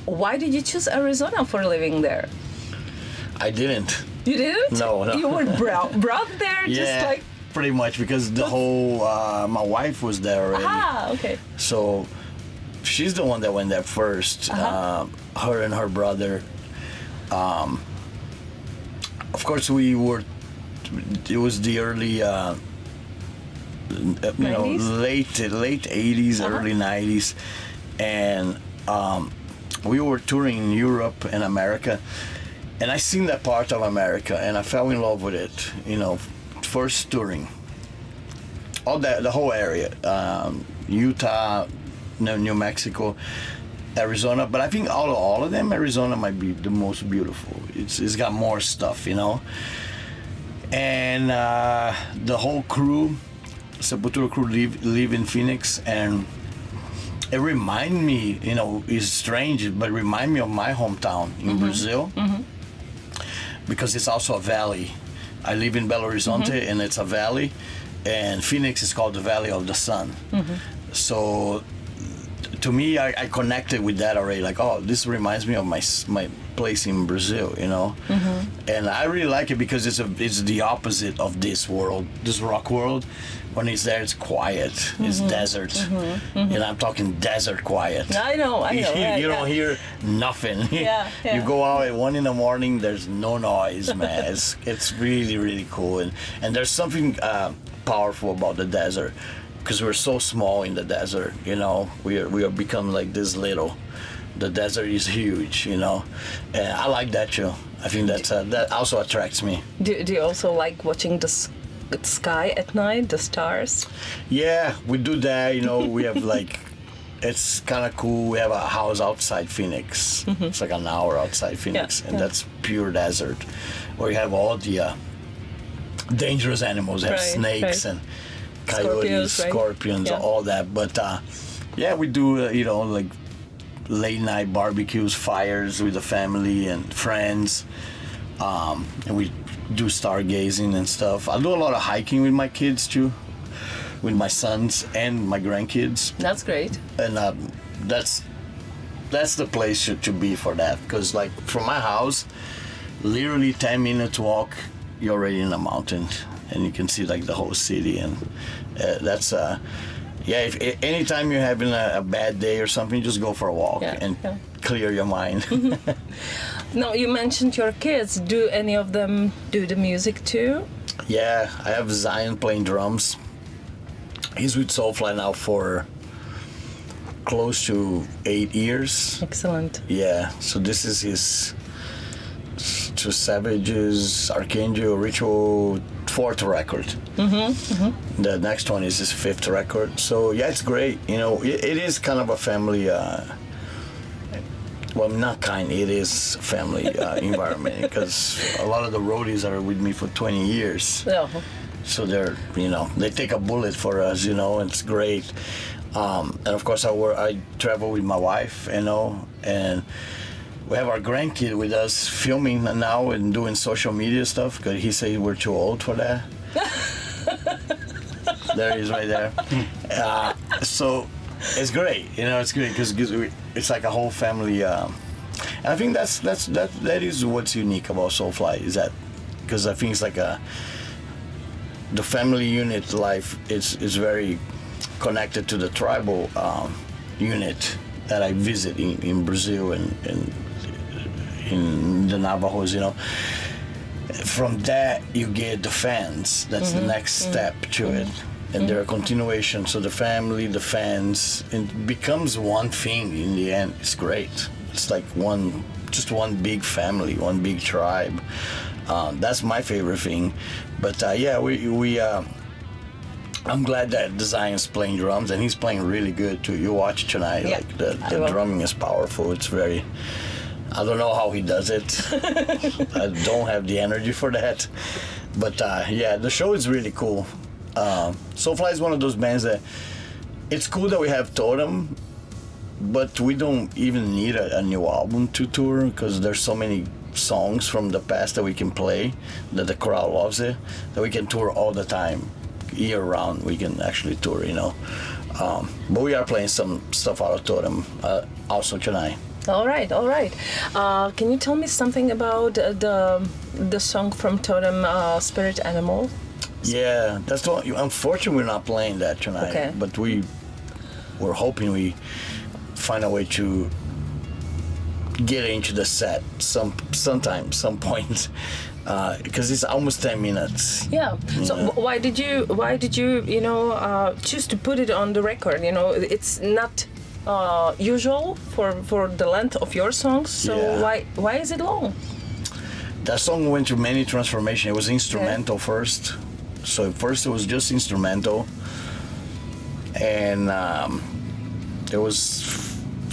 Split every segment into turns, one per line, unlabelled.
why did you choose Arizona for living there?
I didn't.
You didn't?
No.
You were brought there just like...
pretty much, because the whole, my wife was there already.
Ah, okay.
So she's the one that went there first, her and her brother. Of course, it was the early, late 80s, early 90s. And we were touring in Europe and America. And I seen that part of America, and I fell in love with it, first touring. All the whole area, Utah, New Mexico, Arizona, but I think all of them, Arizona might be the most beautiful. It's got more stuff, And the whole crew, Sepultura crew, live in Phoenix, and it remind me, it's strange, but it remind me of my hometown in Brazil, because it's also a valley. I live in Belo Horizonte, and it's a valley, and Phoenix is called the Valley of the Sun. So to me, I connected with that already. Like, oh, this reminds me of my place in Brazil, And I really like it because it's the opposite of this world, this rock world. When it's there, it's quiet. It's desert. I'm talking desert quiet.
I know.
You don't hear nothing. You go out at 1 a.m, there's no noise, man. It's really, really cool. And there's something powerful about the desert, because we're so small in the desert, we are become like this little. The desert is huge, and I like that too. I think that also attracts me.
Do you also like watching the sky at night, the stars?
Yeah, we do that. We have it's kind of cool. We have a house outside Phoenix. It's like an hour outside Phoenix, and that's pure desert, where you have all the dangerous animals. You have snakes and coyotes, scorpions, all that. But we do late night barbecues, fires with the family and friends, and we do stargazing and stuff. I do a lot of hiking with my kids too, with my sons and my grandkids.
That's great.
And that's the place to be for that, because from my house, literally 10 minutes walk, you're already in the mountain, and you can see the whole city. And that's if anytime you're having a bad day or something, just go for a walk and clear your mind.
Now, you mentioned your kids. Do any of them do the music too?
Yeah, I have Zion playing drums. He's with SOULFLY now for close to 8 years.
Excellent.
Yeah, so this is his To Savages, Archangel, Ritual, 4th record. The next one is his 5th record. So yeah, it's great. It is kind of a family. It is family environment, because a lot of the roadies are with me for 20 years. So they're, they take a bullet for us, it's great. And of course I travel with my wife, and we have our grandkid with us filming now and doing social media stuff, because he said we're too old for that. There he is right there. So it's great, it's great because it's like a whole family. And I think that is what's unique about SOULFLY, is that, because I think it's like the family unit life is very connected to the tribal unit that I visit in Brazil and in the Navajos, From that you get the fans. That's the next step to it. And they're a continuation. So the family, the fans, it becomes one thing in the end. It's great. It's like just one big family, one big tribe. That's my favorite thing. But I'm glad that Zion's playing drums, and he's playing really good too. You watch tonight, the drumming is powerful. It's very, I don't know how he does it. I don't have the energy for that. But the show is really cool. SOULFLY is one of those bands that, it's cool that we have Totem, but we don't even need a new album to tour, because there's so many songs from the past that we can play, that the crowd loves it, that we can tour all the time, year round. We can actually tour, But we are playing some stuff out of Totem also tonight.
All right, all right. Can you tell me something about the song from Totem, Spirit Animal?
Yeah, that's the one. Unfortunately, we're not playing that tonight.
Okay.
But we're hoping we find a way to get into the set sometime, some point, because it's almost 10 minutes.
Yeah. So why did you choose to put it on the record? You know, it's not usual for the length of your songs. So why is it long?
That song went through many transformations. It was instrumental first. So at first it was just instrumental, and there was,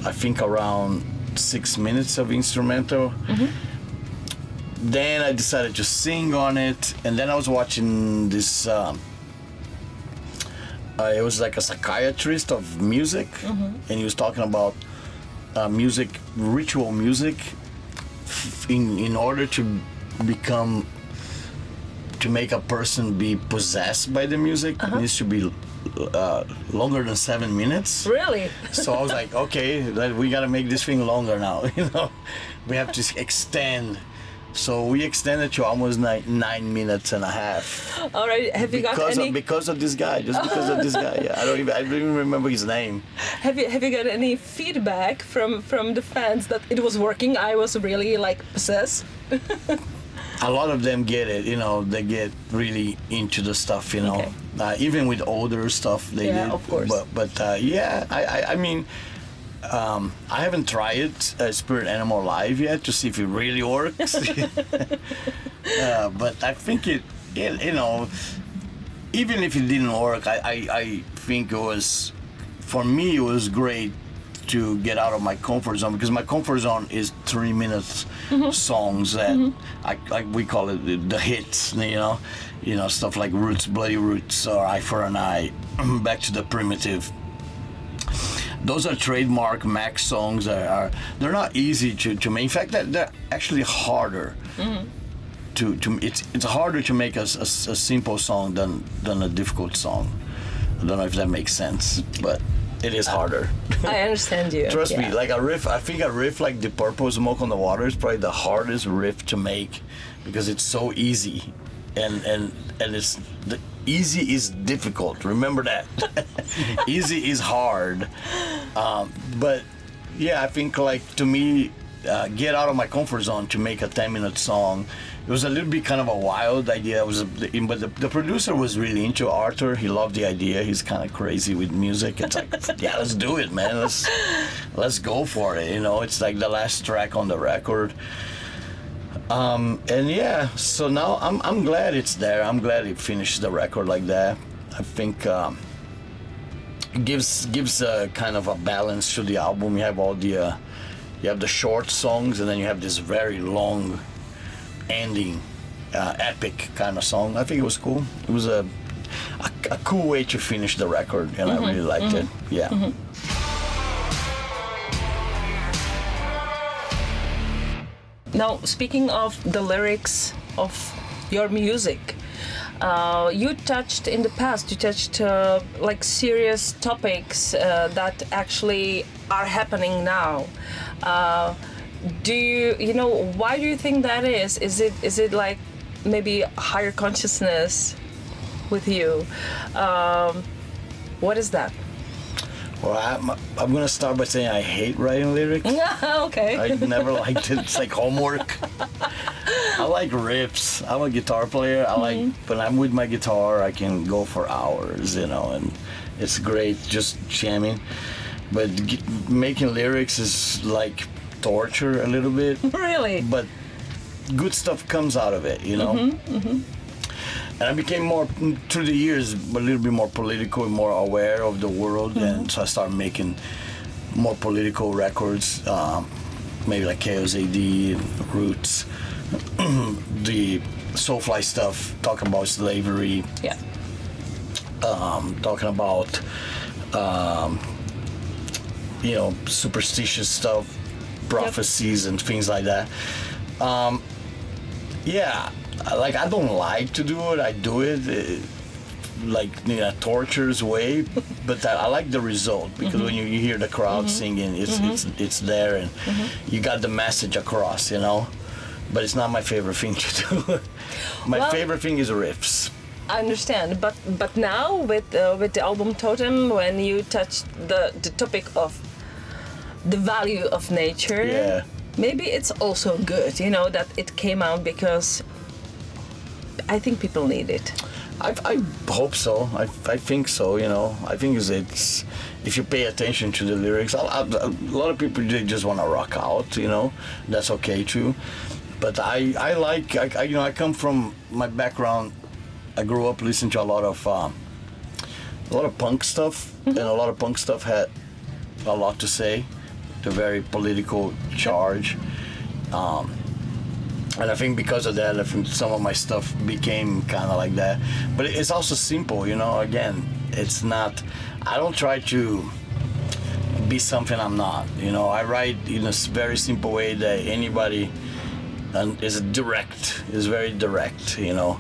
I think, around 6 minutes of instrumental. Mm-hmm. Then I decided to sing on it, and then I was watching this. It was like a psychiatrist of music, and he was talking about music, ritual music, in order to make a person be possessed by the music. It needs to be longer than 7 minutes.
Really?
So I was like, okay, we gotta make this thing longer now. You know, we have to extend. So we extended to almost 9 minutes and a half.
All right. Have you got any?
Because of this guy, just because of this guy. Yeah, I don't even remember his name.
Have you got any feedback from the fans that it was working? I was really like possessed.
A lot of them get it, you know, they get really into the stuff, you know. Okay. Even with older stuff, they did.
Of course.
But I mean, I haven't tried Spirit Animal live yet to see if it really works. But I think it, you know, even if it didn't work, I think it was, for me, it was great to get out of my comfort zone, because my comfort zone is 3 minutes songs that we call it the hits, you know, stuff like Roots, Bloody Roots, or Eye for an Eye, Back to the Primitive. Those are trademark Max songs that they're not easy to make. In fact, they're actually harder. It's harder to make a simple song than a difficult song. I don't know if that makes sense, but it is harder.
I understand you.
Trust me, like a riff, I think a riff like The Purple, Smoke on the Water is probably the hardest riff to make, because it's so easy, and it's easy is difficult. Remember that. Easy is hard, but yeah, I think, like, to me, get out of my comfort zone to make a 10-minute song. It was a little bit kind of a wild idea. But the producer was really into Arthur. He loved the idea. He's kind of crazy with music. It's like, yeah, let's do it, man. Let's go for it. You know, it's like the last track on the record. And yeah, so now I'm glad it's there. I'm glad it finished the record like that. I think it gives a kind of a balance to the album. You have all the you have the short songs, and then you have this very long ending, epic kind of song. I think it was cool. It was a cool way to finish the record, and I really liked it. Yeah.
Now, speaking of the lyrics of your music, you touched in the past, like serious topics that actually are happening now. Do you know, why do you think that is? Is it like maybe higher consciousness with you? What is that?
Well, I'm gonna start by saying I hate writing lyrics.
Okay.
I never liked it. It's like homework. I like riffs. I'm a guitar player. When I'm with my guitar, I can go for hours, you know, and it's great just jamming. But making lyrics is like torture a little bit.
Really?
But good stuff comes out of it, you know? And I became more, through the years, a little bit more political and more aware of the world. And so I started making more political records, maybe like Chaos AD and Roots. The SOUFLY stuff, talking about slavery.
Yeah.
Talking about, you know, superstitious stuff, prophecies and things like that. Yeah, like, I don't like to do it. I do it like in a torturous way, but I like the result because when you hear the crowd singing, it's there and you got the message across, you know. But it's not my favorite thing to do. My favorite thing is riffs.
I understand, but now with the album Totem, when you touch the topic of the value of nature, maybe it's also good, you know, that it came out because I think people need it.
I hope so. I think so. You know, I think it's if you pay attention to the lyrics, a lot of people they just want to rock out. You know, that's okay too. But I like you know, I come from my background. I grew up listening to a lot of punk stuff, and a lot of punk stuff had a lot to say, the very political charge. And I think because of that, I think some of my stuff became kind of like that. But it's also simple, you know. Again, it's not. I don't try to be something I'm not. You know, I write in a very simple way that anybody is direct. Is very direct. You know,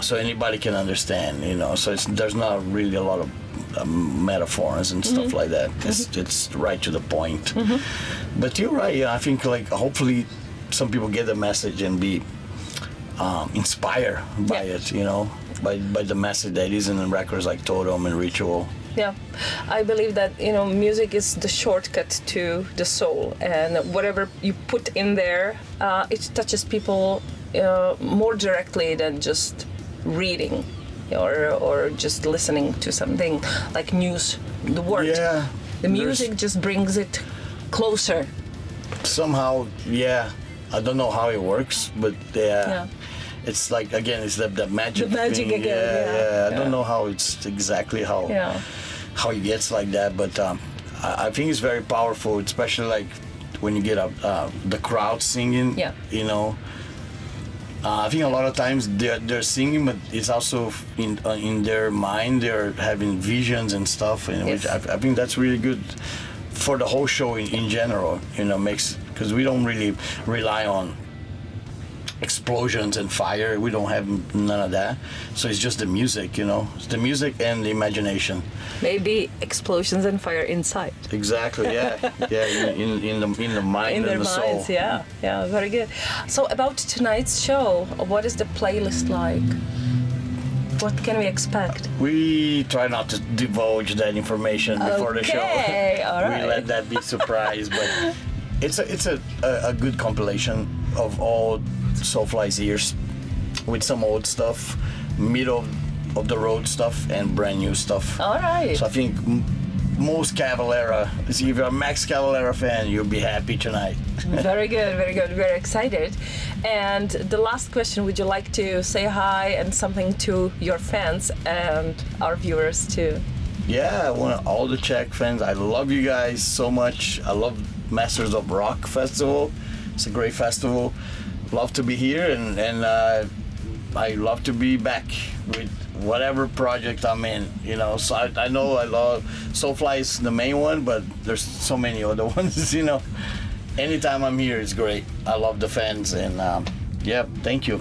so anybody can understand. You know, so there's not really a lot of metaphors and stuff like that. It's right to the point. But you're right. Yeah, I think like hopefully some people get the message and be inspired by it, you know, by the message that is in records like Totem and Ritual.
Yeah, I believe that, you know, music is the shortcut to the soul, and whatever you put in there, it touches people more directly than just reading or just listening to something like news, the word.
Yeah.
The music just brings it closer.
Somehow, yeah. I don't know how it works, but it's like, again, it's the magic.
The magic
thing.
again.
I don't know how it's exactly how it gets like that, but I think it's very powerful, especially like when you get the crowd singing. Yeah. You know, I think a lot of times they're singing, but it's also in their mind they're having visions and stuff, and which I think that's really good for the whole show in general. You know, because we don't really rely on explosions and fire. We don't have none of that. So it's just the music, you know. It's the music and the imagination. Maybe
explosions and fire inside.
Exactly, yeah. in the mind
in
and the soul.
Minds, yeah, very good. So about tonight's show, what is the playlist like? What can we expect?
We try not to divulge that information before the show.
All right.
We let that be surprised, but it's a good compilation of all SOULFLY's years with some old stuff, middle of the road stuff, and brand new stuff.
All right.
So I think most Cavalera, if you're a Max Cavalera fan, you'll be happy tonight.
Very good, very good. Very excited. And the last question, would you like to say hi and something to your fans and our viewers too?
Yeah, I want all the Czech fans. I love you guys so much. I love Masters of Rock Festival. It's a great festival. Love to be here, and I love to be back with whatever project I'm in, you know. So I know I love SOULFLY is the main one, but there's so many other ones, you know. Anytime I'm here, it's great. I love the fans, and thank you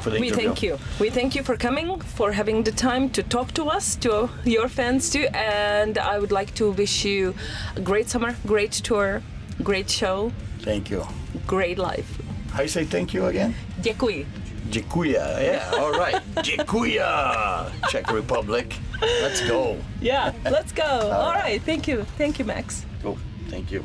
for the interview.
We thank you for coming, for having the time to talk to us, to your fans too, and I would like to wish you a great summer, great tour, great show.
Thank you.
Great life.
How you say thank you again?
Děkuji.
Děkuja, yeah, all right. Děkuja, Czech Republic. Let's go.
Yeah, let's go. All right, thank you. Thank you, Max.
Cool, thank you.